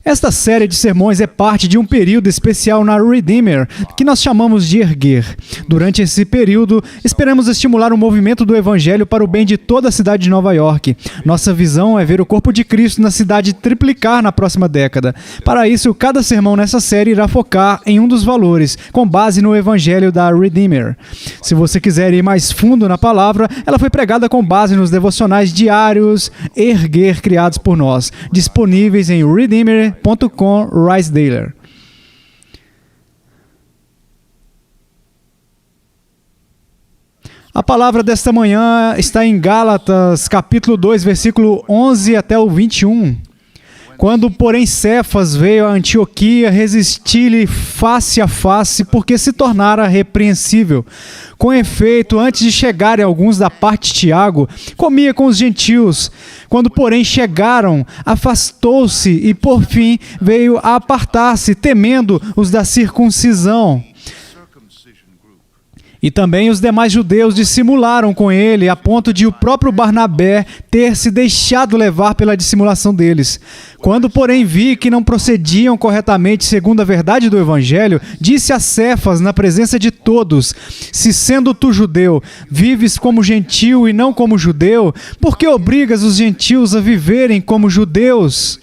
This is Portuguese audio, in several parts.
Esta série de sermões é parte de um período especial na Redeemer, que nós chamamos de Erguer. Durante esse período, esperamos estimular o movimento do Evangelho para o bem de toda a cidade de Nova York. Nossa visão é ver o corpo de Cristo na cidade triplicar na próxima década. Para isso, cada sermão nessa série irá focar em um dos valores, com base no Evangelho da Redeemer. Se você quiser ir mais fundo na palavra, ela foi pregada com base nos devocionais diários Erguer criados por nós, disponíveis em Redeemer.com Risedale. A palavra desta manhã está em Gálatas, capítulo 2, versículo 11 até o 21. Quando, porém, Cefas veio a Antioquia, resisti-lhe face a face, porque se tornara repreensível. Com efeito, antes de chegarem alguns da parte de Tiago, comia com os gentios. Quando, porém, chegaram, afastou-se e, por fim, veio a apartar-se, temendo os da circuncisão. E também os demais judeus dissimularam com ele, a ponto de o próprio Barnabé ter se deixado levar pela dissimulação deles. Quando, porém, vi que não procediam corretamente segundo a verdade do Evangelho, disse a Cefas, na presença de todos: se sendo tu judeu, vives como gentio e não como judeu, por que obrigas os gentios a viverem como judeus?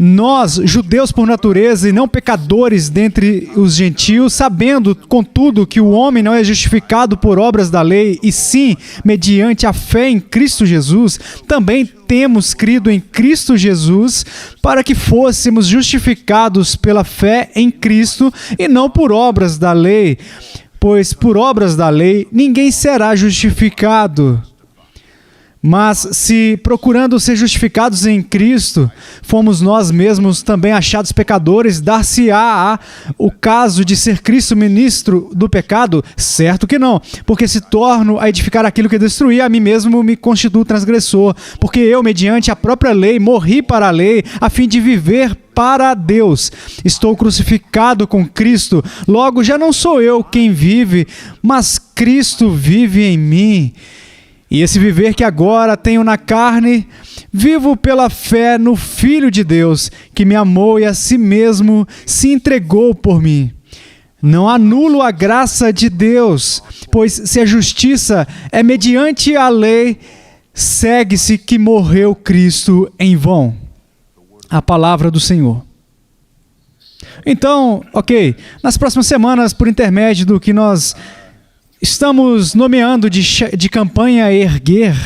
Nós, judeus por natureza e não pecadores dentre os gentios, sabendo, contudo, que o homem não é justificado por obras da lei, e sim, mediante a fé em Cristo Jesus, também temos crido em Cristo Jesus para que fôssemos justificados pela fé em Cristo e não por obras da lei, pois por obras da lei ninguém será justificado. Mas se, procurando ser justificados em Cristo, fomos nós mesmos também achados pecadores, dar-se-á o caso de ser Cristo ministro do pecado? Certo que não, porque se torno a edificar aquilo que destruí, a mim mesmo me constituo transgressor, porque eu, mediante a própria lei, morri para a lei, a fim de viver para Deus. Estou crucificado com Cristo, logo já não sou eu quem vive, mas Cristo vive em mim. E esse viver que agora tenho na carne, vivo pela fé no Filho de Deus, que me amou e a si mesmo se entregou por mim. Não anulo a graça de Deus, pois se a justiça é mediante a lei, segue-se que morreu Cristo em vão. A palavra do Senhor. Então, nas próximas semanas, por intermédio do que nós estamos nomeando de campanha Erguer,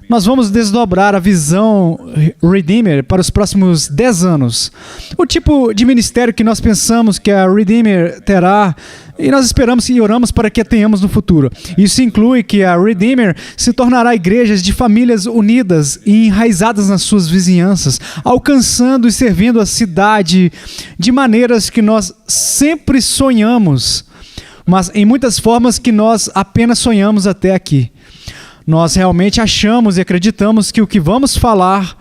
nós vamos desdobrar a visão Redeemer para os próximos 10 anos. O tipo de ministério que nós pensamos que a Redeemer terá, e nós esperamos e oramos para que a tenhamos no futuro. Isso inclui que a Redeemer se tornará igrejas de famílias unidas e enraizadas nas suas vizinhanças, alcançando e servindo a cidade de maneiras que nós sempre sonhamos, mas em muitas formas que nós apenas sonhamos até aqui. Nós realmente achamos e acreditamos que o que vamos falar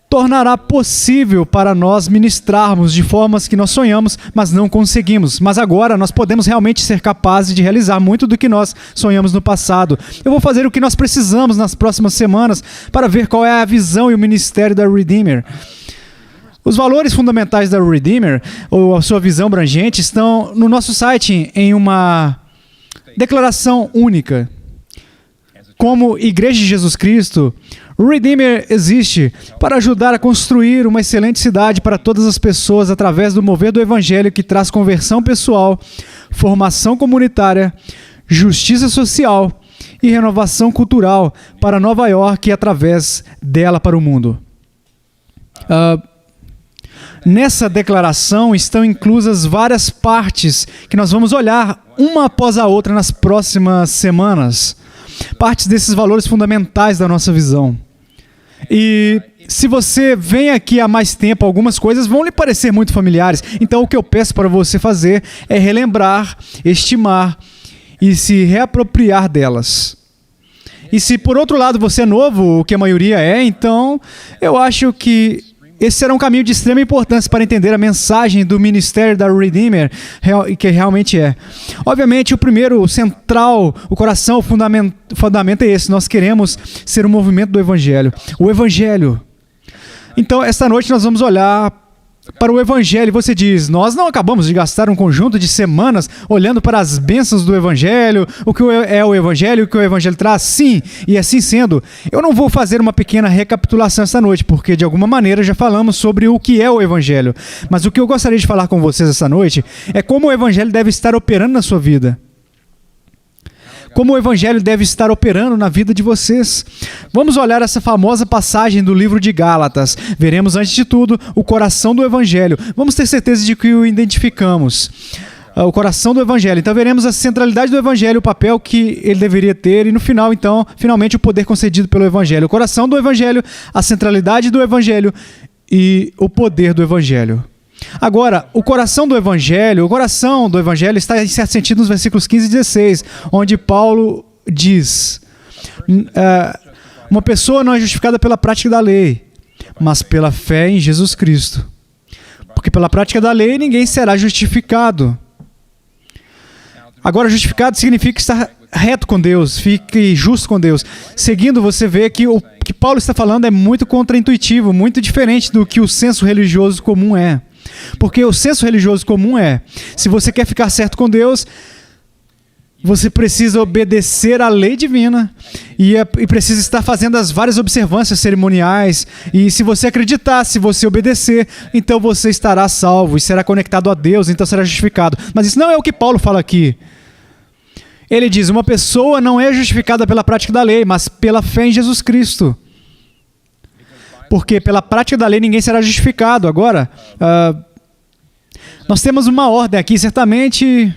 tornará possível para nós ministrarmos de formas que nós sonhamos, mas não conseguimos. Mas agora nós podemos realmente ser capazes de realizar muito do que nós sonhamos no passado. Eu vou fazer o que nós precisamos nas próximas semanas para ver qual é a visão e o ministério da Redeemer. Os valores fundamentais da Redeemer, ou a sua visão abrangente, estão no nosso site em uma declaração única. Como Igreja de Jesus Cristo, Redeemer existe para ajudar a construir uma excelente cidade para todas as pessoas através do mover do Evangelho que traz conversão pessoal, formação comunitária, justiça social e renovação cultural para Nova York e através dela para o mundo. Nessa declaração estão inclusas várias partes que nós vamos olhar uma após a outra nas próximas semanas. Partes desses valores fundamentais da nossa visão. E se você vem aqui há mais tempo, algumas coisas vão lhe parecer muito familiares. Então o que eu peço para você fazer é relembrar, estimar e se reapropriar delas. E se por outro lado você é novo, o que a maioria é, então eu acho que esse será um caminho de extrema importância para entender a mensagem do ministério da Redeemer, que realmente é. Obviamente, o primeiro, o central, o coração, o fundamento é esse. Nós queremos ser um movimento do Evangelho. O Evangelho. Então, esta noite nós vamos olhar para o Evangelho. Você diz, nós não acabamos de gastar um conjunto de semanas olhando para as bênçãos do Evangelho, o que é o Evangelho, o que o Evangelho traz? Sim, e assim sendo, eu não vou fazer uma pequena recapitulação esta noite, porque de alguma maneira já falamos sobre o que é o Evangelho. Mas o que eu gostaria de falar com vocês esta noite é como o Evangelho deve estar operando na sua vida. Como o Evangelho deve estar operando na vida de vocês. Vamos olhar essa famosa passagem do livro de Gálatas. Veremos, antes de tudo, o coração do Evangelho. Vamos ter certeza de que o identificamos. O coração do Evangelho. Então, veremos a centralidade do Evangelho, o papel que ele deveria ter e, no final, então, finalmente, o poder concedido pelo Evangelho. O coração do Evangelho, a centralidade do Evangelho e o poder do Evangelho. Agora, o coração do Evangelho está em certo sentido nos versículos 15 e 16, onde Paulo diz, uma pessoa não é justificada pela prática da lei, mas pela fé em Jesus Cristo. Porque pela prática da lei ninguém será justificado. Agora, justificado significa estar reto com Deus, fique justo com Deus. Seguindo, você vê que o que Paulo está falando é muito contraintuitivo, muito diferente do que o senso religioso comum é. Porque o senso religioso comum é, se você quer ficar certo com Deus, você precisa obedecer à lei divina e precisa estar fazendo as várias observâncias cerimoniais. E se você acreditar, se você obedecer, então você estará salvo e será conectado a Deus, então será justificado. Mas isso não é o que Paulo fala aqui. Ele diz, uma pessoa não é justificada pela prática da lei, mas pela fé em Jesus Cristo. Porque pela prática da lei ninguém será justificado. Agora, nós temos uma ordem aqui, certamente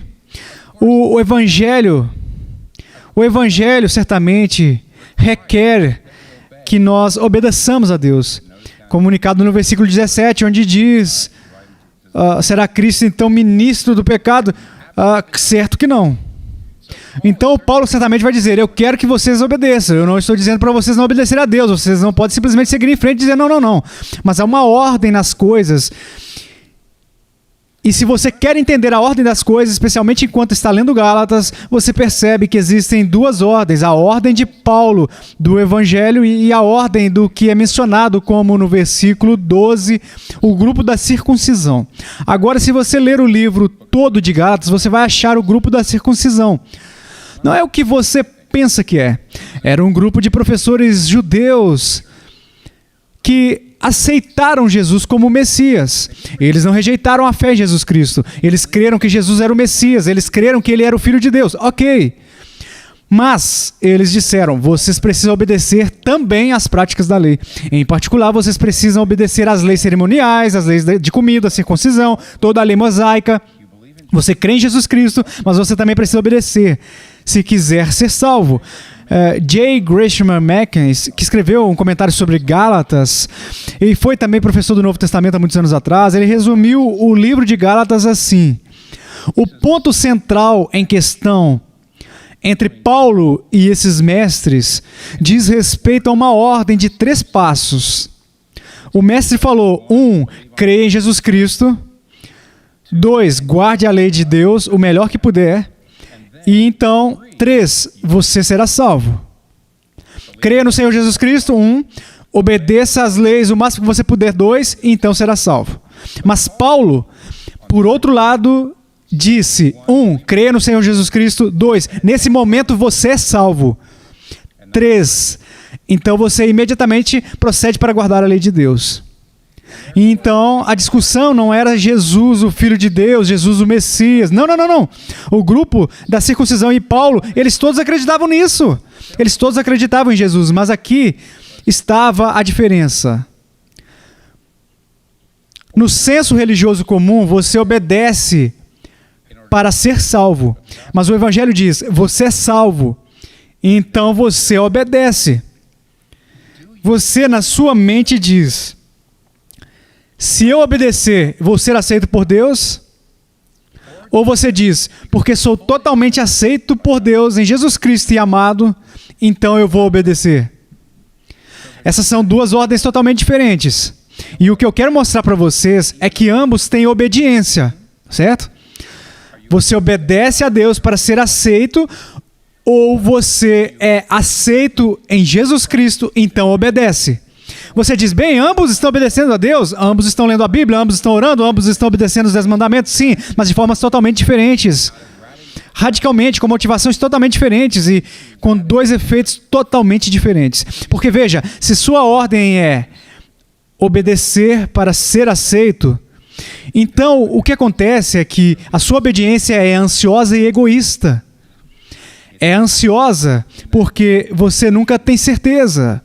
o Evangelho certamente requer que nós obedeçamos a Deus. Comunicado no versículo 17, onde diz, será Cristo então ministro do pecado? Certo que não. Então Paulo certamente vai dizer, eu quero que vocês obedeçam, eu não estou dizendo para vocês não obedecerem a Deus, vocês não podem simplesmente seguir em frente e dizer não. Mas há uma ordem nas coisas, e se você quer entender a ordem das coisas, especialmente enquanto está lendo Gálatas, você percebe que existem duas ordens, a ordem de Paulo do Evangelho e a ordem do que é mencionado como no versículo 12, o grupo da circuncisão. Agora, se você ler o livro todo de Gálatas, você vai achar o grupo da circuncisão. Não é o que você pensa que é. Era um grupo de professores judeus que aceitaram Jesus como Messias. Eles não rejeitaram a fé em Jesus Cristo. Eles creram que Jesus era o Messias. Eles creram que ele era o Filho de Deus. Ok. Mas eles disseram, vocês precisam obedecer também às práticas da lei. Em particular, vocês precisam obedecer às leis cerimoniais, às leis de comida, a circuncisão, toda a lei mosaica. Você crê em Jesus Cristo, mas você também precisa obedecer se quiser ser salvo. J. Gresham Machen, que escreveu um comentário sobre Gálatas, e foi também professor do Novo Testamento há muitos anos atrás, ele resumiu o livro de Gálatas assim: o ponto central em questão entre Paulo e esses mestres diz respeito a uma ordem de 3 passos. O mestre falou: 1, creia em Jesus Cristo. 2, guarde a lei de Deus o melhor que puder. E então, 3, você será salvo. Creia no Senhor Jesus Cristo, 1. Obedeça às leis o máximo que você puder, 2, e então será salvo. Mas Paulo, por outro lado, disse, 1, creia no Senhor Jesus Cristo, 2, nesse momento você é salvo. 3, então você imediatamente procede para guardar a lei de Deus. E então, a discussão não era Jesus, o Filho de Deus, Jesus, o Messias. Não. O grupo da circuncisão e Paulo, eles todos acreditavam nisso. Eles todos acreditavam em Jesus, mas aqui estava a diferença. No senso religioso comum, você obedece para ser salvo. Mas o Evangelho diz, você é salvo, então você obedece. Você, na sua mente, diz, se eu obedecer, vou ser aceito por Deus? Ou você diz, porque sou totalmente aceito por Deus em Jesus Cristo e amado, então eu vou obedecer? Essas são 2 ordens totalmente diferentes. E o que eu quero mostrar para vocês é que ambos têm obediência, certo? Você obedece a Deus para ser aceito, ou você é aceito em Jesus Cristo, então obedece. Você diz, bem, ambos estão obedecendo a Deus, ambos estão lendo a Bíblia, ambos estão orando, ambos estão obedecendo os 10 mandamentos, sim, mas de formas totalmente diferentes. Radicalmente, com motivações totalmente diferentes e com dois efeitos totalmente diferentes. Porque veja, se sua ordem é obedecer para ser aceito, então o que acontece é que a sua obediência é ansiosa e egoísta. É ansiosa porque você nunca tem certeza.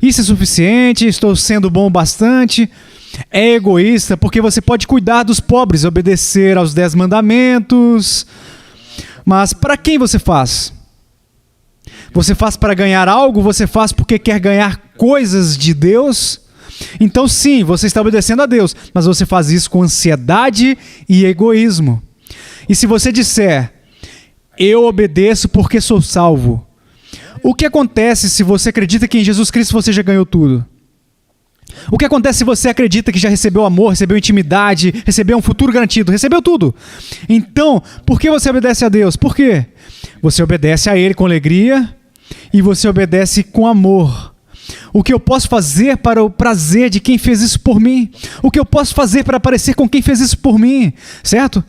Isso é suficiente? Estou sendo bom bastante? É egoísta porque você pode cuidar dos pobres, obedecer aos 10 mandamentos. Mas para quem você faz? Você faz para ganhar algo? Você faz porque quer ganhar coisas de Deus? Então sim, você está obedecendo a Deus, mas você faz isso com ansiedade e egoísmo. E se você disser, eu obedeço porque sou salvo, o que acontece se você acredita que em Jesus Cristo você já ganhou tudo? O que acontece se você acredita que já recebeu amor, recebeu intimidade, recebeu um futuro garantido, recebeu tudo? Então, por que você obedece a Deus? Por quê? Você obedece a Ele com alegria e você obedece com amor. O que eu posso fazer para o prazer de quem fez isso por mim? O que eu posso fazer para parecer com quem fez isso por mim? Certo?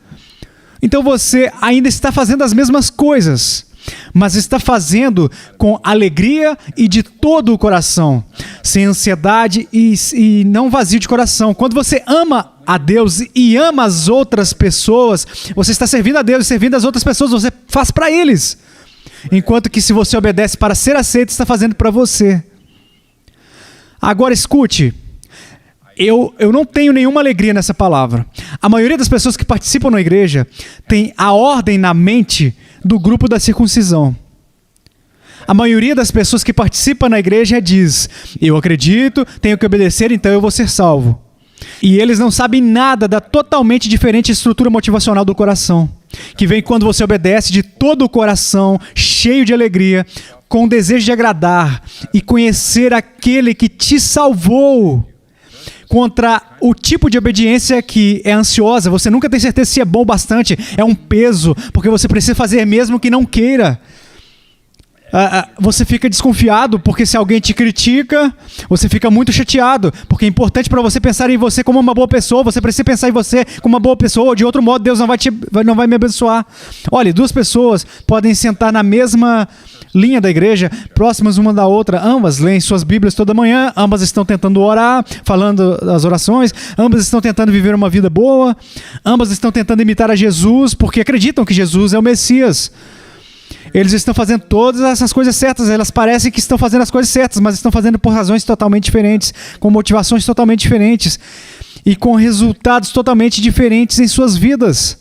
Então você ainda está fazendo as mesmas coisas, mas está fazendo com alegria e de todo o coração, sem ansiedade e não vazio de coração. Quando você ama a Deus e ama as outras pessoas, você está servindo a Deus e servindo as outras pessoas, você faz para eles. Enquanto que se você obedece para ser aceito, está fazendo para você. Agora escute, eu não tenho nenhuma alegria nessa palavra. A maioria das pessoas que participam na igreja tem a ordem na mente do grupo da circuncisão. A maioria das pessoas que participam na igreja diz, eu acredito, tenho que obedecer, então eu vou ser salvo. E eles não sabem nada da totalmente diferente estrutura motivacional do coração, que vem quando você obedece de todo o coração, cheio de alegria, com o desejo de agradar e conhecer aquele que te salvou, contra o tipo de obediência que é ansiosa. Você nunca tem certeza se é bom o bastante, é um peso, porque você precisa fazer mesmo que não queira. Você fica desconfiado porque se alguém te critica, você fica muito chateado, porque é importante para você pensar em você como uma boa pessoa, você precisa pensar em você como uma boa pessoa, ou de outro modo Deus não vai me abençoar. Olha, duas pessoas podem sentar na mesma linha da igreja, próximas uma da outra, ambas leem suas Bíblias toda manhã, ambas estão tentando orar, falando as orações, ambas estão tentando viver uma vida boa, ambas estão tentando imitar a Jesus, porque acreditam que Jesus é o Messias. Eles estão fazendo todas essas coisas certas, elas parecem que estão fazendo as coisas certas, mas estão fazendo por razões totalmente diferentes, com motivações totalmente diferentes e com resultados totalmente diferentes em suas vidas.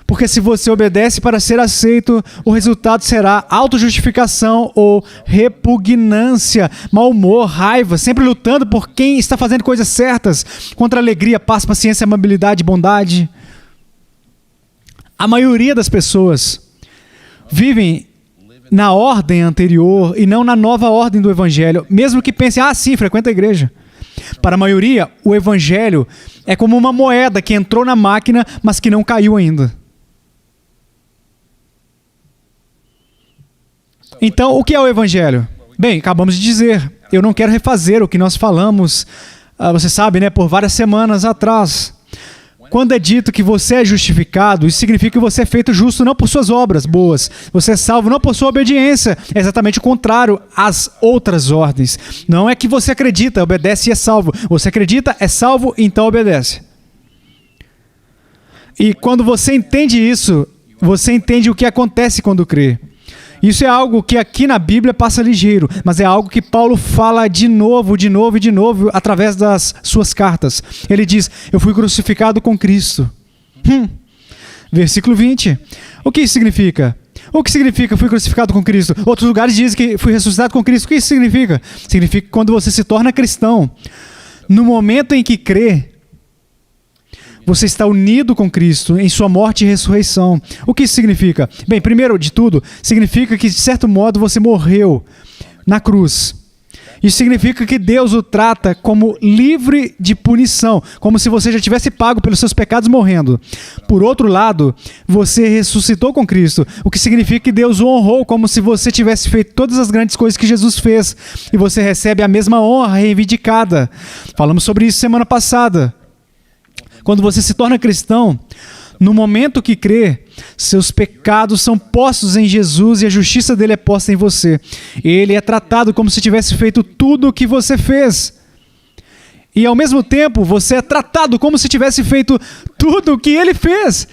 Porque se você obedece para ser aceito, o resultado será autojustificação ou repugnância, mau humor, raiva, sempre lutando por quem está fazendo coisas certas, contra alegria, paz, paciência, amabilidade, bondade. A maioria das pessoas vivem na ordem anterior e não na nova ordem do Evangelho, mesmo que pensem, sim, frequenta a igreja. Para a maioria, o Evangelho é como uma moeda que entrou na máquina, mas que não caiu ainda. Então, o que é o Evangelho? Bem, acabamos de dizer, eu não quero refazer o que nós falamos, você sabe, né, por várias semanas atrás. Quando é dito que você é justificado, isso significa que você é feito justo não por suas obras boas. Você é salvo não por sua obediência. É exatamente o contrário às outras ordens. Não é que você acredita, obedece e é salvo. Você acredita, é salvo, então obedece. E quando você entende isso, você entende o que acontece quando crê. Isso é algo que aqui na Bíblia passa ligeiro, mas é algo que Paulo fala de novo através das suas cartas. Ele diz, eu fui crucificado com Cristo. Versículo 20. O que isso significa? O que significa fui crucificado com Cristo? Outros lugares dizem que fui ressuscitado com Cristo. O que isso significa? Significa que quando você se torna cristão, no momento em que crê, você está unido com Cristo em sua morte e ressurreição. O que isso significa? Bem, primeiro de tudo, significa que, de certo modo, você morreu na cruz. Isso significa que Deus o trata como livre de punição, como se você já tivesse pago pelos seus pecados morrendo. Por outro lado, você ressuscitou com Cristo, o que significa que Deus o honrou como se você tivesse feito todas as grandes coisas que Jesus fez, e você recebe a mesma honra reivindicada. Falamos sobre isso semana passada. Quando você se torna cristão, no momento que crê, seus pecados são postos em Jesus e a justiça dele é posta em você. Ele é tratado como se tivesse feito tudo o que você fez. E ao mesmo tempo, você é tratado como se tivesse feito tudo o que ele fez.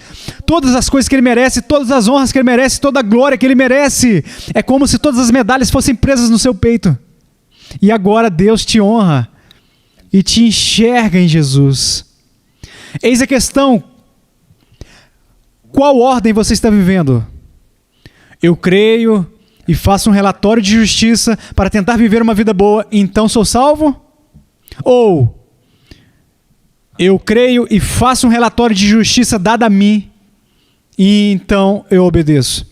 Todas as coisas que ele merece, todas as honras que ele merece, toda a glória que ele merece. É como se todas as medalhas fossem presas no seu peito. E agora Deus te honra e te enxerga em Jesus. Eis a questão. Qual ordem você está vivendo? Eu creio e faço um relatório de justiça para tentar viver uma vida boa, então sou salvo? Ou eu creio e faço um relatório de justiça dada a mim e então eu obedeço?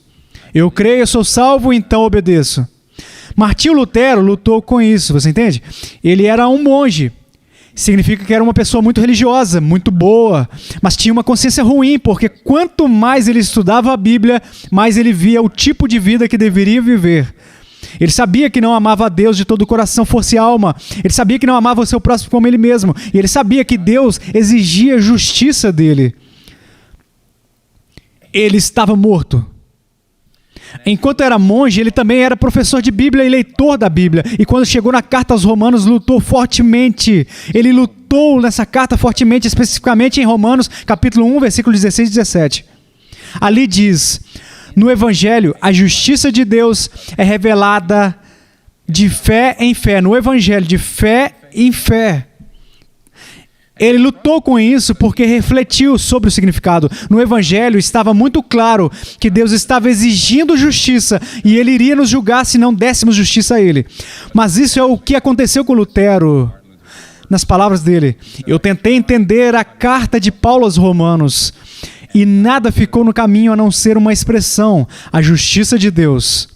Eu creio, eu sou salvo, então obedeço. Martinho Lutero lutou com isso, você entende? Ele era um monge. Significa que era uma pessoa muito religiosa, muito boa, mas tinha uma consciência ruim, porque quanto mais ele estudava a Bíblia, mais ele via o tipo de vida que deveria viver. Ele sabia que não amava a Deus de todo o coração, força e alma. Ele sabia que não amava o seu próximo como ele mesmo. E ele sabia que Deus exigia justiça dele. Ele estava morto. Enquanto era monge, ele também era professor de Bíblia e leitor da Bíblia. E quando chegou na carta aos Romanos, lutou fortemente. Ele lutou nessa carta fortemente, especificamente em Romanos, capítulo 1, versículo 16 e 17. Ali diz, no Evangelho, a justiça de Deus é revelada de fé em fé. No Evangelho, de fé em fé. Ele lutou com isso porque refletiu sobre o significado. No Evangelho estava muito claro que Deus estava exigindo justiça e ele iria nos julgar se não dessemos justiça a ele. Mas isso é o que aconteceu com Lutero. Nas palavras dele, eu tentei entender a carta de Paulo aos Romanos e nada ficou no caminho a não ser uma expressão, a justiça de Deus.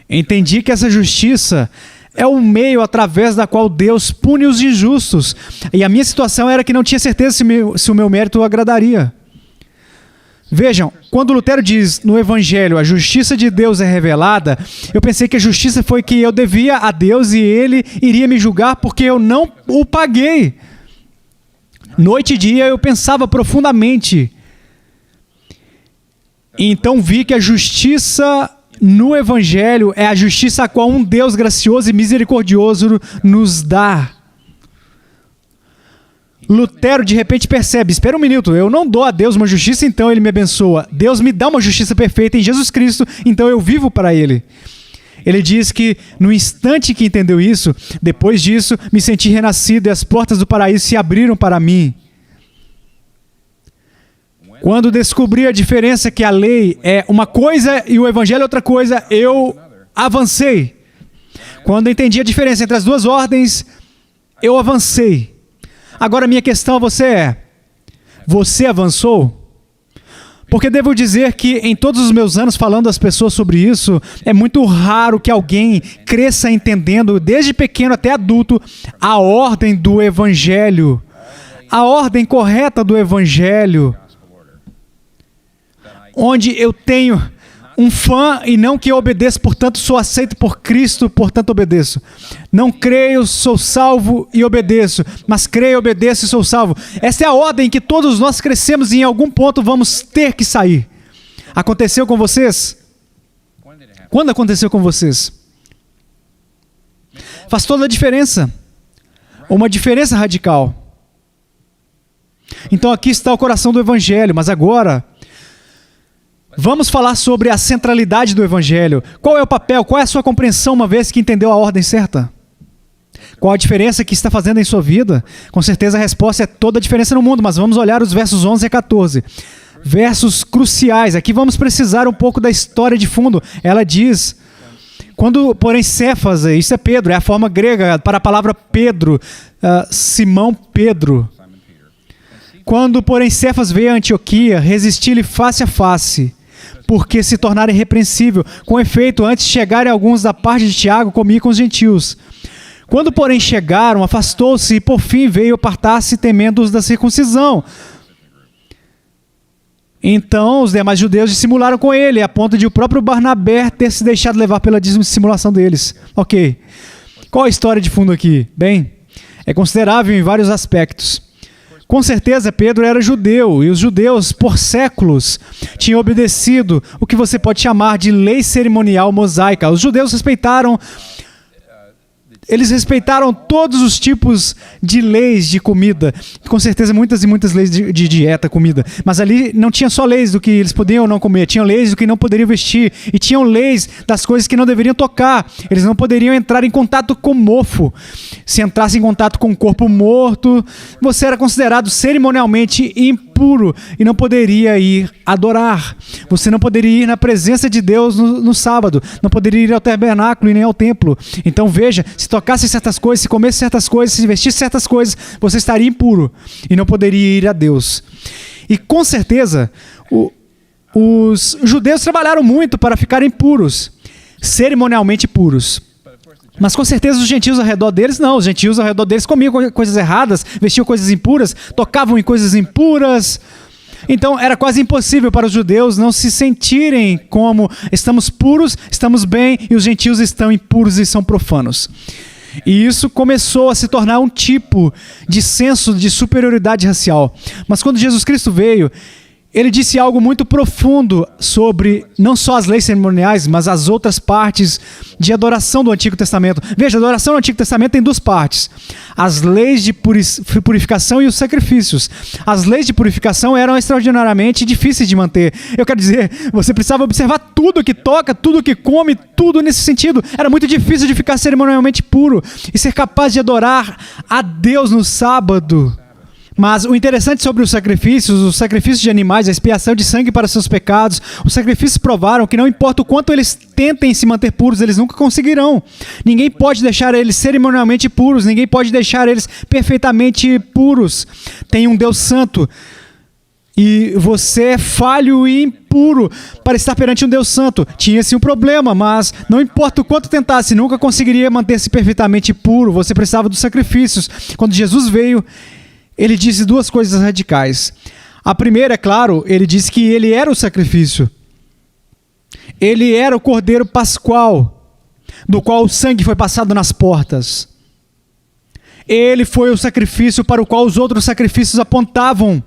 Entendi que essa justiça é o meio através da qual Deus pune os injustos. E a minha situação era que não tinha certeza se o meu mérito o agradaria. Vejam, quando Lutero diz no Evangelho a justiça de Deus é revelada, eu pensei que a justiça foi que eu devia a Deus e ele iria me julgar porque eu não o paguei. Noite e dia eu pensava profundamente. E então vi que a justiça no Evangelho é a justiça a qual um Deus gracioso e misericordioso nos dá. Lutero de repente percebe, espera um minuto, eu não dou a Deus uma justiça, então ele me abençoa. Deus me dá uma justiça perfeita em Jesus Cristo, então eu vivo para ele. Ele diz que no instante que entendeu isso, depois disso, me senti renascido e as portas do paraíso se abriram para mim. Quando descobri a diferença que a lei é uma coisa e o Evangelho é outra coisa, eu avancei. Quando entendi a diferença entre as duas ordens, eu avancei. Agora minha questão a você é, você avançou? Porque devo dizer que em todos os meus anos falando às pessoas sobre isso, é muito raro que alguém cresça entendendo, desde pequeno até adulto, a ordem do Evangelho. A ordem correta do Evangelho. Onde eu tenho um fã e não que eu obedeço, portanto sou aceito por Cristo, portanto obedeço. Não creio, sou salvo e obedeço, mas creio, obedeço e sou salvo. Essa é a ordem que todos nós crescemos e em algum ponto vamos ter que sair. Aconteceu com vocês? Quando aconteceu com vocês? Faz toda a diferença. Uma diferença radical. Então aqui está o coração do Evangelho, mas agora vamos falar sobre a centralidade do Evangelho. Qual é o papel, qual é a sua compreensão uma vez que entendeu a ordem certa? Qual a diferença que está fazendo em sua vida? Com certeza a resposta é toda a diferença no mundo, mas vamos olhar os versos 11 a 14. Versos cruciais. Aqui vamos precisar um pouco da história de fundo. Ela diz, quando porém Cefas, isso é Pedro, é a forma grega para a palavra Pedro, Simão Pedro. Quando porém Cefas veio a Antioquia, resisti-lhe face a face, porque se tornara irrepreensível. Com efeito, antes de chegarem alguns da parte de Tiago, comi com os gentios. Quando, porém, chegaram, afastou-se e, por fim, veio apartar-se temendo-os da circuncisão. Então, os demais judeus dissimularam com ele, a ponto de o próprio Barnabé ter se deixado levar pela dissimulação deles. Ok. Qual a história de fundo aqui? Bem, é considerável em vários aspectos. Com certeza, Pedro era judeu, e os judeus, por séculos, tinham obedecido o que você pode chamar de lei cerimonial mosaica. Os judeus Eles respeitaram todos os tipos de leis de comida. Com certeza, muitas e muitas leis de dieta, comida. Mas ali não tinha só leis do que eles podiam ou não comer. Tinham leis do que não poderiam vestir. E tinham leis das coisas que não deveriam tocar. Eles não poderiam entrar em contato com mofo. Se entrasse em contato com um corpo morto, você era considerado cerimonialmente impuro e não poderia ir adorar. Você não poderia ir na presença de Deus no sábado. Não poderia ir ao tabernáculo e nem ao templo. Então veja, se tocasse certas coisas, se comesse certas coisas, se vestisse certas coisas, você estaria impuro e não poderia ir a Deus. E com certeza, os judeus trabalharam muito para ficarem puros, cerimonialmente puros. Mas com certeza os gentios ao redor deles, não. Os gentios ao redor deles comiam coisas erradas, vestiam coisas impuras, tocavam em coisas impuras. Então era quase impossível para os judeus não se sentirem como estamos puros, estamos bem, e os gentios estão impuros e são profanos. E isso começou a se tornar um tipo de senso de superioridade racial. Mas quando Jesus Cristo veio, ele disse algo muito profundo sobre não só as leis cerimoniais, mas as outras partes de adoração do Antigo Testamento. Veja, a adoração do Antigo Testamento tem duas partes. As leis de purificação e os sacrifícios. As leis de purificação eram extraordinariamente difíceis de manter. Eu quero dizer, você precisava observar tudo que toca, tudo que come, tudo nesse sentido. Era muito difícil de ficar cerimonialmente puro e ser capaz de adorar a Deus no sábado. Mas o interessante sobre os sacrifícios de animais, a expiação de sangue para seus pecados, os sacrifícios provaram que não importa o quanto eles tentem se manter puros, eles nunca conseguirão. Ninguém pode deixar eles cerimonialmente puros, ninguém pode deixar eles perfeitamente puros. Tem um Deus santo e você é falho e impuro para estar perante um Deus santo. Tinha-se um problema, mas não importa o quanto tentasse, nunca conseguiria manter-se perfeitamente puro. Você precisava dos sacrifícios. Quando Jesus veio, ele disse duas coisas radicais. A primeira, é claro, ele disse que ele era o sacrifício. Ele era o Cordeiro Pascual, do qual o sangue foi passado nas portas. Ele foi o sacrifício para o qual os outros sacrifícios apontavam.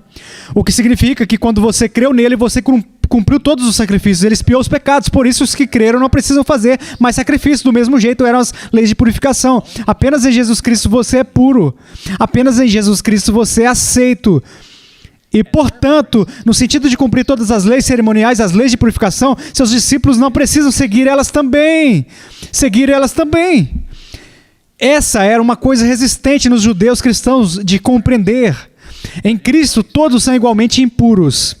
O que significa que quando você creu nele, você cumpriu todos os sacrifícios. Ele expiou os pecados, por isso os que creram não precisam fazer mais sacrifício. Do mesmo jeito eram as leis de purificação. Apenas em Jesus Cristo você é puro. Apenas em Jesus Cristo você é aceito. E, portanto, no sentido de cumprir todas as leis cerimoniais, as leis de purificação, seus discípulos não precisam seguir elas também. Seguir elas também. Essa era uma coisa resistente nos judeus cristãos de compreender. Em Cristo, todos são igualmente impuros.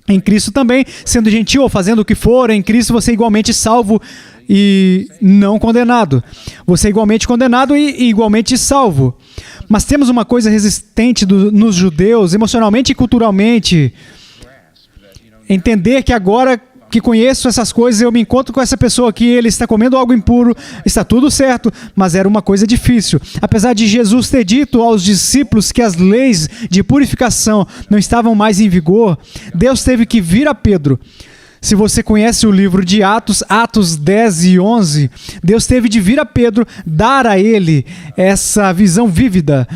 Em Cristo também, sendo gentil ou fazendo o que for, em Cristo você é igualmente salvo e não condenado. Você é igualmente condenado e igualmente salvo. Mas temos uma coisa resistente nos judeus, emocionalmente e culturalmente. Entender que agora que conheço essas coisas, eu me encontro com essa pessoa aqui, ele está comendo algo impuro, está tudo certo, mas era uma coisa difícil. Apesar de Jesus ter dito aos discípulos que as leis de purificação não estavam mais em vigor, Deus teve que vir a Pedro. Se você conhece o livro de Atos, Atos 10 e 11, Deus teve de vir a Pedro, dar a ele essa visão vívida,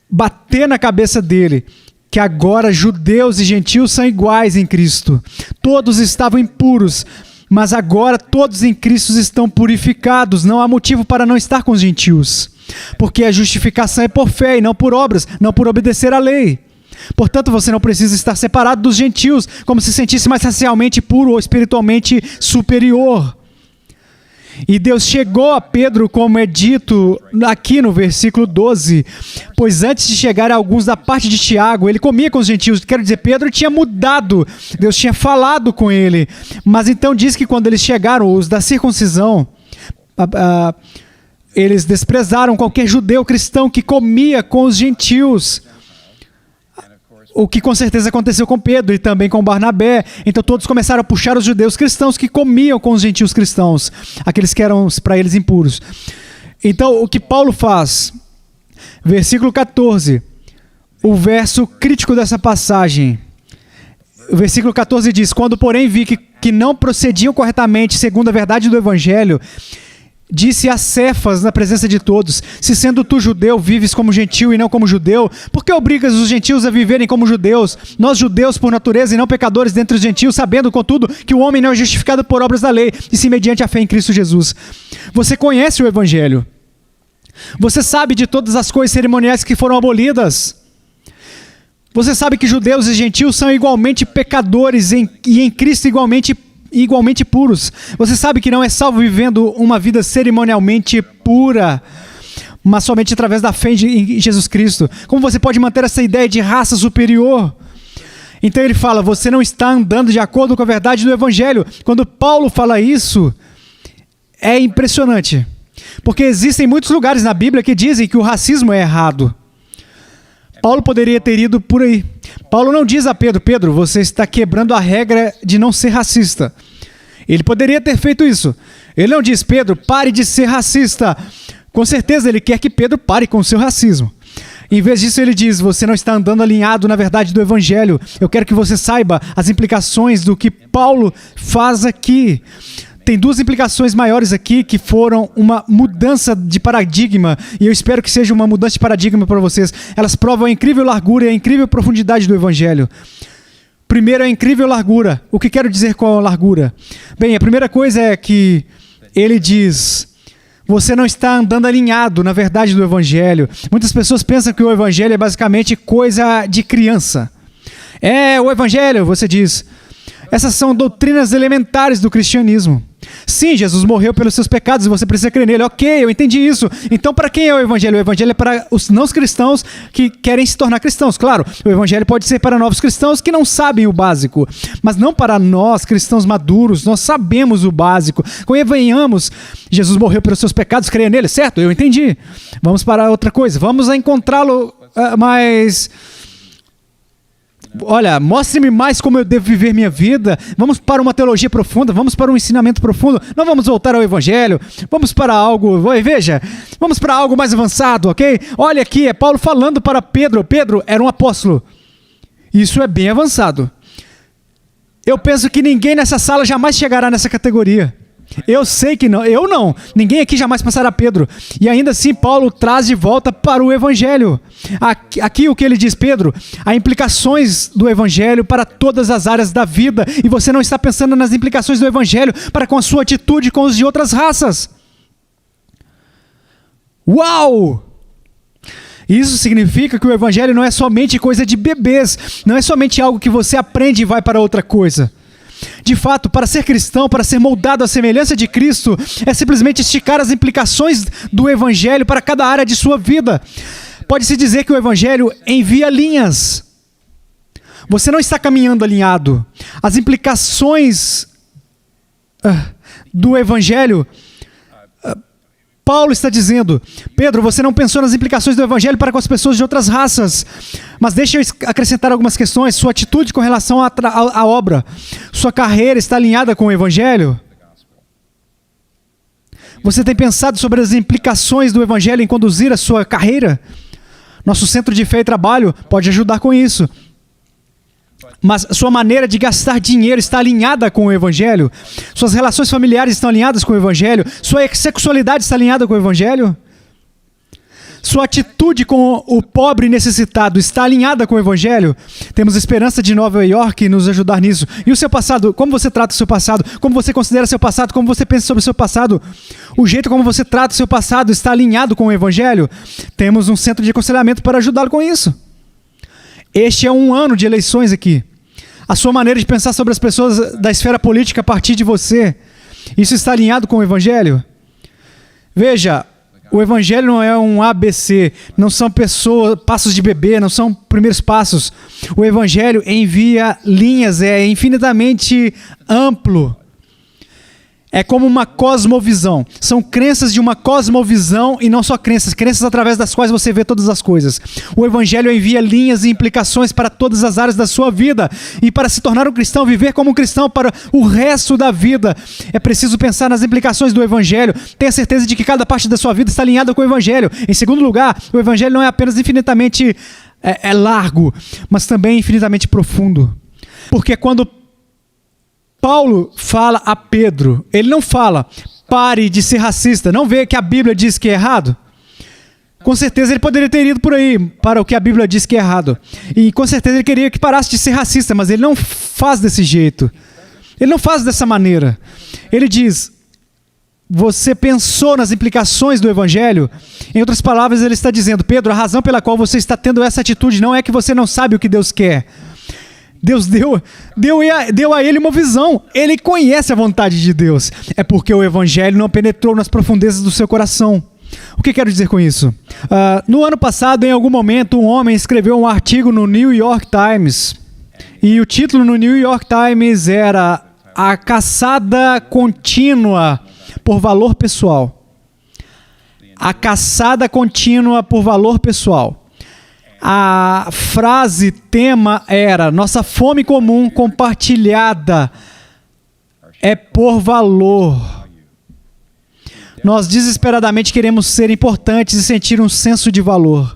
bater na cabeça dele, que agora judeus e gentios são iguais em Cristo. Todos estavam impuros, mas agora todos em Cristo estão purificados. Não há motivo para não estar com os gentios, porque a justificação é por fé e não por obras, não por obedecer à lei. Portanto, você não precisa estar separado dos gentios, como se sentisse mais racialmente puro ou espiritualmente superior. E Deus chegou a Pedro, como é dito aqui no versículo 12, pois antes de chegar a alguns da parte de Tiago, ele comia com os gentios. Quero dizer, Pedro tinha mudado, Deus tinha falado com ele. Mas então diz que quando eles chegaram, os da circuncisão, eles desprezaram qualquer judeu cristão que comia com os gentios. O que com certeza aconteceu com Pedro e também com Barnabé. Então todos começaram a puxar os judeus cristãos que comiam com os gentios cristãos, aqueles que eram para eles impuros. Então, o que Paulo faz? Versículo 14, o verso crítico dessa passagem. O versículo 14 diz: quando, porém, vi que não procediam corretamente segundo a verdade do Evangelho, disse a Cefas na presença de todos: se sendo tu judeu, vives como gentil e não como judeu, por que obrigas os gentios a viverem como judeus? Nós judeus por natureza e não pecadores dentre os gentios, sabendo, contudo, que o homem não é justificado por obras da lei, e sim mediante a fé em Cristo Jesus. Você conhece o Evangelho. Você sabe de todas as coisas cerimoniais que foram abolidas. Você sabe que judeus e gentios são igualmente pecadores e em Cristo igualmente puros. Você sabe que não é salvo vivendo uma vida cerimonialmente pura, mas somente através da fé em Jesus Cristo. Como você pode manter essa ideia de raça superior? Então ele fala: você não está andando de acordo com a verdade do Evangelho. Quando Paulo fala isso, é impressionante. Porque existem muitos lugares na Bíblia que dizem que o racismo é errado. Paulo poderia ter ido por aí. Paulo não diz a Pedro: Pedro, você está quebrando a regra de não ser racista. Ele poderia ter feito isso. Ele não diz: Pedro, pare de ser racista. Com certeza ele quer que Pedro pare com o seu racismo. Em vez disso ele diz: você não está andando alinhado na verdade do Evangelho. Eu quero que você saiba as implicações do que Paulo faz aqui. Tem duas implicações maiores aqui que foram uma mudança de paradigma, e eu espero que seja uma mudança de paradigma para vocês. Elas provam a incrível largura e a incrível profundidade do Evangelho. Primeiro, a incrível largura. O que quero dizer com a largura? Bem, a primeira coisa é que ele diz: você não está andando alinhado na verdade do Evangelho. Muitas pessoas pensam que o Evangelho é basicamente coisa de criança. O Evangelho, você diz. Essas são doutrinas elementares do cristianismo. Sim, Jesus morreu pelos seus pecados e você precisa crer nele. Ok, eu entendi isso. Então, para quem é o Evangelho? O Evangelho é para os não cristãos que querem se tornar cristãos. Claro, o Evangelho pode ser para novos cristãos que não sabem o básico, mas não para nós, cristãos maduros. Nós sabemos o básico. Convenhamos, Jesus morreu pelos seus pecados, creia nele, certo? Eu entendi. Vamos para outra coisa. Vamos a encontrá-lo mais... Olha, mostre-me mais como eu devo viver minha vida. Vamos para uma teologia profunda, vamos para um ensinamento profundo. Não vamos voltar ao Evangelho. Vamos para algo, veja, vamos para algo mais avançado, ok? Olha aqui, é Paulo falando para Pedro. Pedro era um apóstolo. Isso é bem avançado. Eu penso que ninguém nessa sala jamais chegará nessa categoria. Eu sei que não, eu não. Ninguém aqui jamais passará Pedro. E ainda assim Paulo traz de volta para o Evangelho. Aqui o que ele diz: Pedro, há implicações do Evangelho para todas as áreas da vida. E você não está pensando nas implicações do Evangelho para com a sua atitude com os de outras raças. Uau! Isso significa que o Evangelho não é somente coisa de bebês. Não é somente algo que você aprende e vai para outra coisa. De fato, para ser cristão, para ser moldado à semelhança de Cristo, é simplesmente esticar as implicações do Evangelho para cada área de sua vida. Pode-se dizer que o Evangelho envia linhas. Você não está caminhando alinhado. As implicações do Evangelho... Paulo está dizendo: Pedro, você não pensou nas implicações do Evangelho para com as pessoas de outras raças. Mas deixa eu acrescentar algumas questões. Sua atitude com relação à obra, sua carreira está alinhada com o Evangelho? Você tem pensado sobre as implicações do Evangelho em conduzir a sua carreira? Nosso centro de fé e trabalho pode ajudar com isso. Mas sua maneira de gastar dinheiro está alinhada com o Evangelho? Suas relações familiares estão alinhadas com o Evangelho? Sua sexualidade está alinhada com o Evangelho? Sua atitude com o pobre e necessitado está alinhada com o Evangelho? Temos esperança de Nova York nos ajudar nisso. E o seu passado? Como você trata o seu passado? Como você considera seu passado? Como você pensa sobre o seu passado? O jeito como você trata o seu passado está alinhado com o Evangelho? Temos um centro de aconselhamento para ajudá-lo com isso. Este é um ano de eleições aqui. A sua maneira de pensar sobre as pessoas da esfera política a partir de você, isso está alinhado com o Evangelho? Veja, o Evangelho não é um ABC, não são passos de bebê, não são primeiros passos. O Evangelho envia linhas, é infinitamente amplo. É como uma cosmovisão. São crenças de uma cosmovisão e não só crenças. Crenças através das quais você vê todas as coisas. O Evangelho envia linhas e implicações para todas as áreas da sua vida. E para se tornar um cristão, viver como um cristão para o resto da vida, é preciso pensar nas implicações do Evangelho. Tenha certeza de que cada parte da sua vida está alinhada com o Evangelho. Em segundo lugar, o Evangelho não é apenas infinitamente largo, mas também infinitamente profundo. Porque quando Paulo fala a Pedro, ele não fala, pare de ser racista. Não vê que a Bíblia diz que é errado? Com certeza ele poderia ter ido por aí para o que a Bíblia diz que é errado. E com certeza ele queria que parasse de ser racista, mas ele não faz desse jeito. Ele não faz dessa maneira. Ele diz, você pensou nas implicações do Evangelho? Em outras palavras, ele está dizendo, Pedro, a razão pela qual você está tendo essa atitude não é que você não sabe o que Deus quer. Deus deu a ele uma visão. Ele conhece a vontade de Deus. É porque o Evangelho não penetrou nas profundezas do seu coração. O que quero dizer com isso? No ano passado, em algum momento, um homem escreveu um artigo no New York Times. E o título no New York Times era A Caçada Contínua por Valor Pessoal. A caçada contínua por valor pessoal. A frase tema era: nossa fome comum compartilhada é por valor. Nós desesperadamente queremos ser importantes e sentir um senso de valor.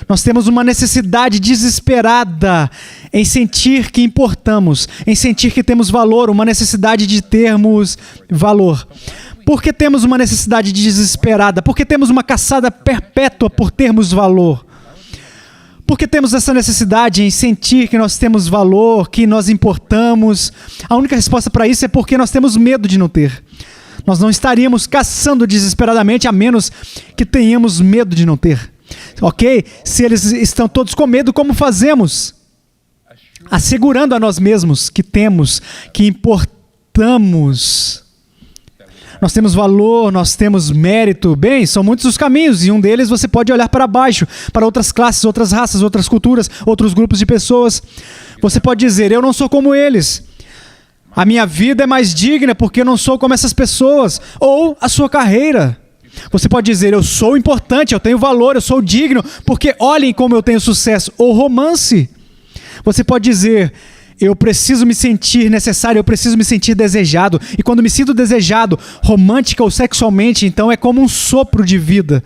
Nós temos uma necessidade desesperada em sentir que importamos, em sentir que temos valor, uma necessidade de termos valor. Por que temos uma necessidade desesperada? Porque temos uma caçada perpétua por termos valor. Porque temos essa necessidade em sentir que nós temos valor, que nós importamos. A única resposta para isso é porque nós temos medo de não ter. Nós não estaríamos caçando desesperadamente a menos que tenhamos medo de não ter. Ok? Se eles estão todos com medo, como fazemos? Assegurando a nós mesmos que temos, que importamos. Nós temos valor, nós temos mérito. Bem, são muitos os caminhos e um deles você pode olhar para baixo, para outras classes, outras raças, outras culturas, outros grupos de pessoas. Você pode dizer, eu não sou como eles. A minha vida é mais digna porque eu não sou como essas pessoas. Ou a sua carreira. Você pode dizer, eu sou importante, eu tenho valor, eu sou digno, porque olhem como eu tenho sucesso. Ou romance. Você pode dizer, eu preciso me sentir necessário, eu preciso me sentir desejado. E quando me sinto desejado, romântica ou sexualmente, então é como um sopro de vida.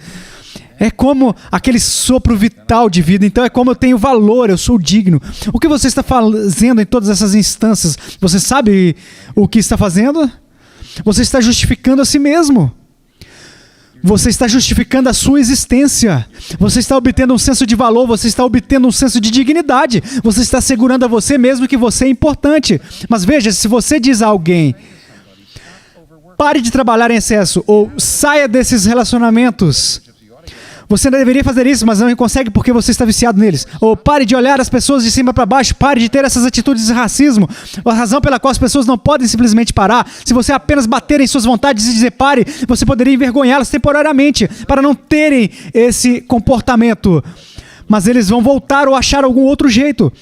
É como aquele sopro vital de vida. Então é como eu tenho valor, eu sou digno. O que você está fazendo em todas essas instâncias? Você sabe o que está fazendo? Você está justificando a si mesmo. Você está justificando a sua existência. Você está obtendo um senso de valor, você está obtendo um senso de dignidade. Você está assegurando a você mesmo que você é importante. Mas veja, se você diz a alguém, pare de trabalhar em excesso, ou saia desses relacionamentos, você não deveria fazer isso, mas não consegue porque você está viciado neles. Ou pare de olhar as pessoas de cima para baixo, pare de ter essas atitudes de racismo. A razão pela qual as pessoas não podem simplesmente parar, se você apenas bater em suas vontades e dizer pare, você poderia envergonhá-las temporariamente para não terem esse comportamento. Mas eles vão voltar ou achar algum outro jeito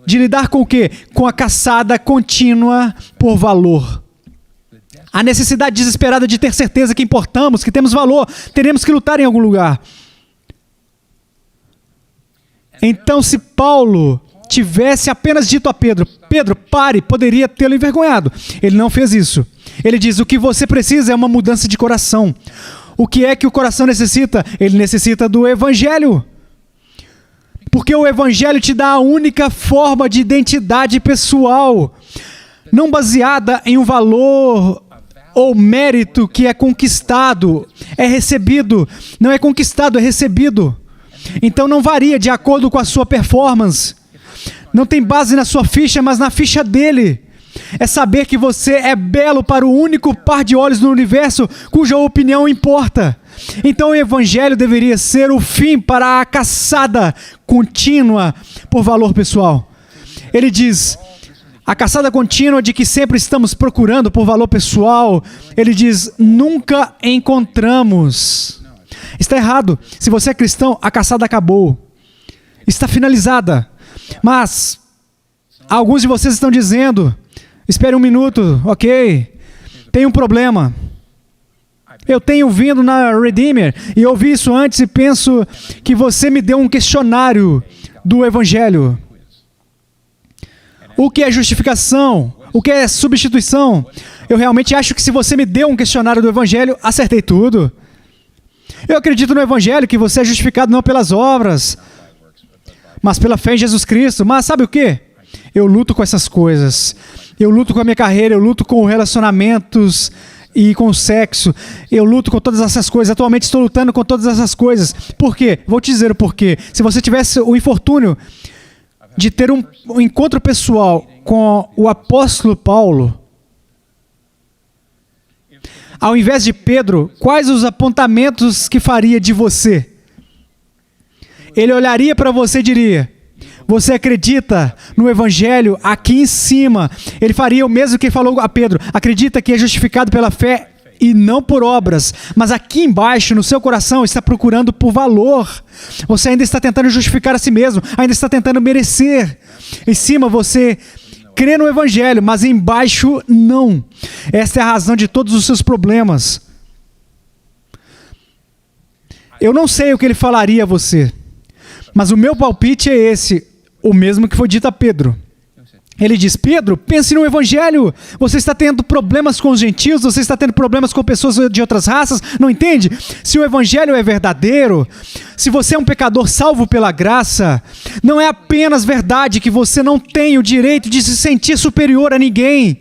de lidar com o quê? Com a caçada contínua por valor. A necessidade desesperada de ter certeza que importamos, que temos valor, teremos que lutar em algum lugar. Então, se Paulo tivesse apenas dito a Pedro, Pedro, pare, poderia tê-lo envergonhado. Ele não fez isso. Ele diz, o que você precisa é uma mudança de coração. O que é que o coração necessita? Ele necessita do Evangelho. Porque o Evangelho te dá a única forma de identidade pessoal, não baseada em um valor ou mérito que é conquistado, é recebido. Não é conquistado, é recebido. Então não varia de acordo com a sua performance. Não tem base na sua ficha, mas na ficha dele. É saber que você é belo para o único par de olhos no universo cuja opinião importa. Então o Evangelho deveria ser o fim para a caçada contínua por valor pessoal. Ele diz, a caçada contínua de que sempre estamos procurando por valor pessoal, ele diz, nunca encontramos. Está errado. Se você é cristão, a caçada acabou. Está finalizada. Mas alguns de vocês estão dizendo, espere um minuto, ok. tem um problema. Eu tenho vindo na Redeemer e ouvi isso antes e penso que você me deu um questionário do Evangelho. O que é justificação? O que é substituição? Eu realmente acho que se você me deu um questionário do Evangelho, acertei tudo. Eu acredito no Evangelho que você é justificado não pelas obras, mas pela fé em Jesus Cristo. Mas sabe o quê? Eu luto com essas coisas. Eu luto com a minha carreira, eu luto com relacionamentos e com o sexo. Eu luto com todas essas coisas. Atualmente estou lutando com todas essas coisas. Por quê? Vou te dizer o porquê. Se você tivesse o infortúnio de ter um encontro pessoal com o apóstolo Paulo, ao invés de Pedro, quais os apontamentos que faria de você? Ele olharia para você e diria: você acredita no Evangelho aqui em cima? Ele faria o mesmo que falou a Pedro: acredita que é justificado pela fé e não por obras. Mas aqui embaixo, no seu coração, está procurando por valor. Você ainda está tentando justificar a si mesmo, ainda está tentando merecer. Em cima você crê no Evangelho, mas embaixo não. Esta é a razão de todos os seus problemas. Eu não sei o que ele falaria a você, mas o meu palpite é esse, o mesmo que foi dito a Pedro. Ele diz: Pedro, pense no Evangelho. Você está tendo problemas com os gentios, você está tendo problemas com pessoas de outras raças, não entende? Se o Evangelho é verdadeiro, se você é um pecador salvo pela graça, não é apenas verdade que você não tem o direito de se sentir superior a ninguém,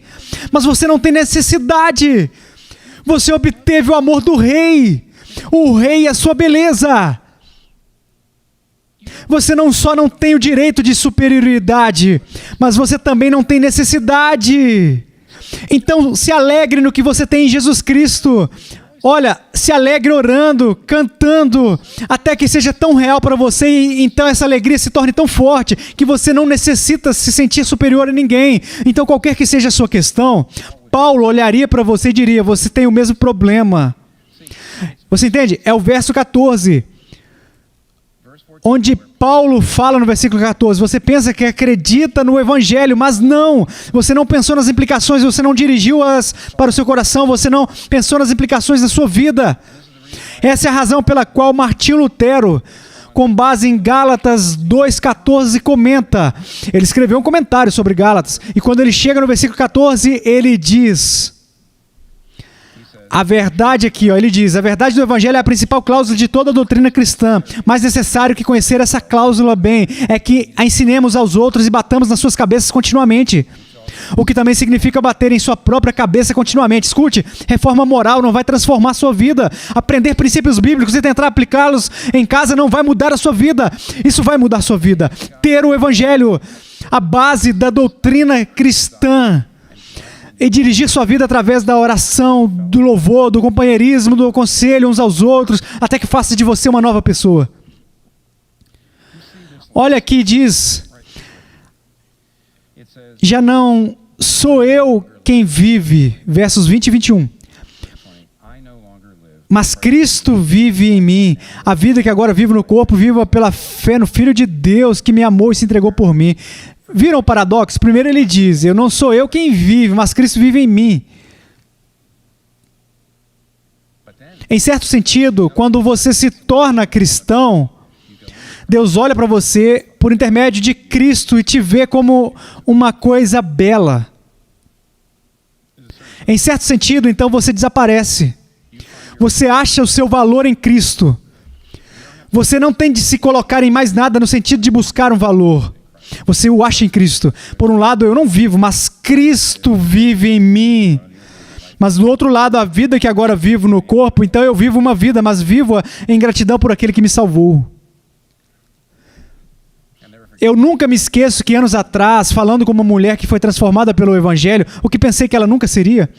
mas você não tem necessidade. Você obteve o amor do Rei, o Rei e a sua beleza. Você não só não tem o direito de superioridade, mas você também não tem necessidade. Então, se alegre no que você tem em Jesus Cristo. Olha, se alegre orando, cantando, até que seja tão real para você e então essa alegria se torne tão forte que você não necessita se sentir superior a ninguém. Então, qualquer que seja a sua questão, Paulo olharia para você e diria: você tem o mesmo problema. Você entende? É o verso 14. Onde Paulo fala no versículo 14, você pensa que acredita no Evangelho, mas não, você não pensou nas implicações, você não dirigiu-as para o seu coração, você não pensou nas implicações da sua vida. Essa é a razão pela qual Martinho Lutero, com base em Gálatas 2,14, comenta. Ele escreveu um comentário sobre Gálatas, e quando ele chega no versículo 14, ele diz... A verdade aqui, ele diz: a verdade do Evangelho é a principal cláusula de toda a doutrina cristã. Mais necessário que conhecer essa cláusula bem é que a ensinemos aos outros e batamos nas suas cabeças continuamente. O que também significa bater em sua própria cabeça continuamente. Escute, reforma moral não vai transformar a sua vida. Aprender princípios bíblicos e tentar aplicá-los em casa não vai mudar a sua vida. Isso vai mudar a sua vida. Ter o Evangelho, a base da doutrina cristã, e dirigir sua vida através da oração, do louvor, do companheirismo, do conselho uns aos outros, até que faça de você uma nova pessoa. Olha aqui, diz: já não sou eu quem vive, versos 20 e 21. Mas Cristo vive em mim. A vida que agora vivo no corpo, vivo pela fé no Filho de Deus que me amou e se entregou por mim. Viram o paradoxo? Primeiro ele diz: eu não sou eu quem vive, mas Cristo vive em mim. Em certo sentido, quando você se torna cristão, Deus olha para você por intermédio de Cristo e te vê como uma coisa bela. Em certo sentido, então você desaparece. Você acha o seu valor em Cristo. Você não tem de se colocar em mais nada no sentido de buscar um valor. Você o acha em Cristo. Por um lado, eu não vivo, mas Cristo vive em mim. Mas do outro lado, a vida que agora vivo no corpo, então eu vivo uma vida, mas vivo-a em gratidão por aquele que me salvou. Eu nunca me esqueço que anos atrás, falando com uma mulher que foi transformada pelo Evangelho, o que pensei que ela nunca seria,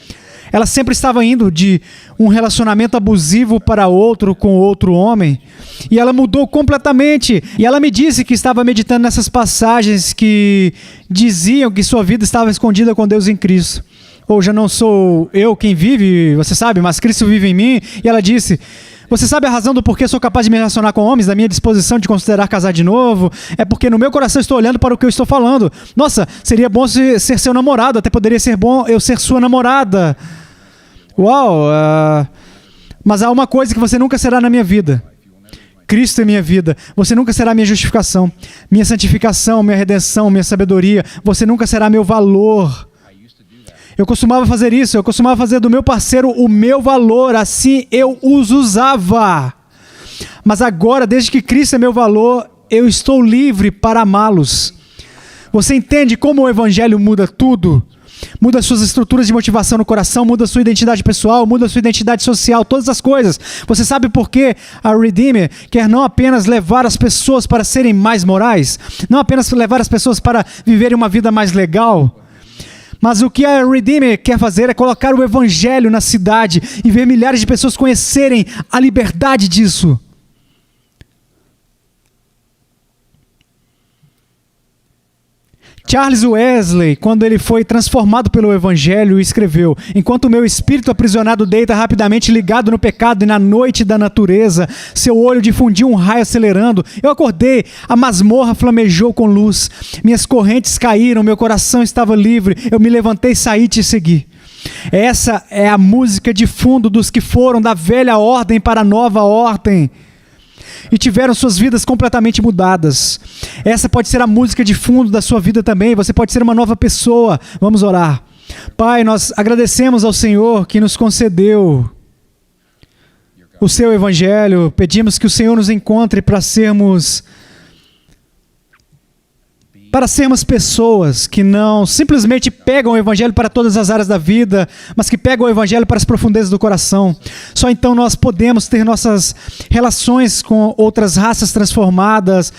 ela sempre estava indo de um relacionamento abusivo para outro com outro homem. E ela mudou completamente. E ela me disse que estava meditando nessas passagens que diziam que sua vida estava escondida com Deus em Cristo. Ou já não sou eu quem vive, você sabe, mas Cristo vive em mim. E ela disse: você sabe a razão do porquê sou capaz de me relacionar com homens, da minha disposição de considerar casar de novo? É porque no meu coração estou olhando para o que eu estou falando. Nossa, seria bom ser seu namorado, até poderia ser bom eu ser sua namorada. Uau! Mas há uma coisa que você nunca será na minha vida. Cristo é minha vida. Você nunca será minha justificação, minha santificação, minha redenção, minha sabedoria. Você nunca será meu valor. Eu costumava fazer isso. Eu costumava fazer do meu parceiro o meu valor. Assim eu os usava. Mas agora, desde que Cristo é meu valor, eu estou livre para amá-los. Você entende como o Evangelho muda tudo? Muda suas estruturas de motivação no coração, muda sua identidade pessoal, muda sua identidade social, todas as coisas. Você sabe por que a Redeemer quer não apenas levar as pessoas para serem mais morais, não apenas levar as pessoas para viverem uma vida mais legal, mas o que a Redeemer quer fazer é colocar o Evangelho na cidade e ver milhares de pessoas conhecerem a liberdade disso. Charles Wesley, quando ele foi transformado pelo Evangelho, escreveu: enquanto o meu espírito aprisionado deita rapidamente ligado no pecado e na noite da natureza, seu olho difundiu um raio acelerando. Eu acordei, a masmorra flamejou com luz, minhas correntes caíram, meu coração estava livre, eu me levantei, saí e te segui. Essa é a música de fundo dos que foram da velha ordem para a nova ordem e tiveram suas vidas completamente mudadas. Essa pode ser a música de fundo da sua vida também. Você pode ser uma nova pessoa. Vamos orar. Pai, nós agradecemos ao Senhor que nos concedeu o seu Evangelho. Pedimos que o Senhor nos encontre para sermos pessoas que não simplesmente pegam o Evangelho para todas as áreas da vida, mas que pegam o Evangelho para as profundezas do coração. Só então nós podemos ter nossas relações com outras raças transformadas,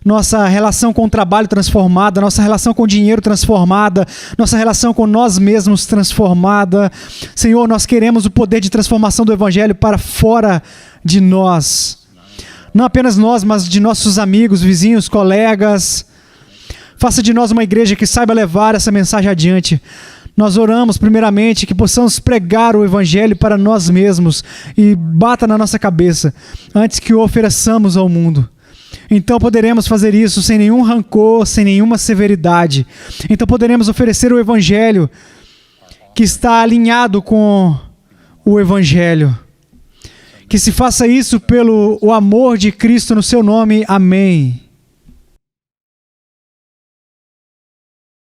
nossa relação com o trabalho transformada, nossa relação com o dinheiro transformada, nossa relação com nós mesmos transformada. Senhor, nós queremos o poder de transformação do Evangelho para fora de nós. Não apenas nós, mas de nossos amigos, vizinhos, colegas. Faça de nós uma igreja que saiba levar essa mensagem adiante. Nós oramos primeiramente que possamos pregar o Evangelho para nós mesmos e bata na nossa cabeça antes que o ofereçamos ao mundo. Então poderemos fazer isso sem nenhum rancor, sem nenhuma severidade. Então poderemos oferecer o Evangelho que está alinhado com o Evangelho. Que se faça isso pelo o amor de Cristo no seu nome. Amém.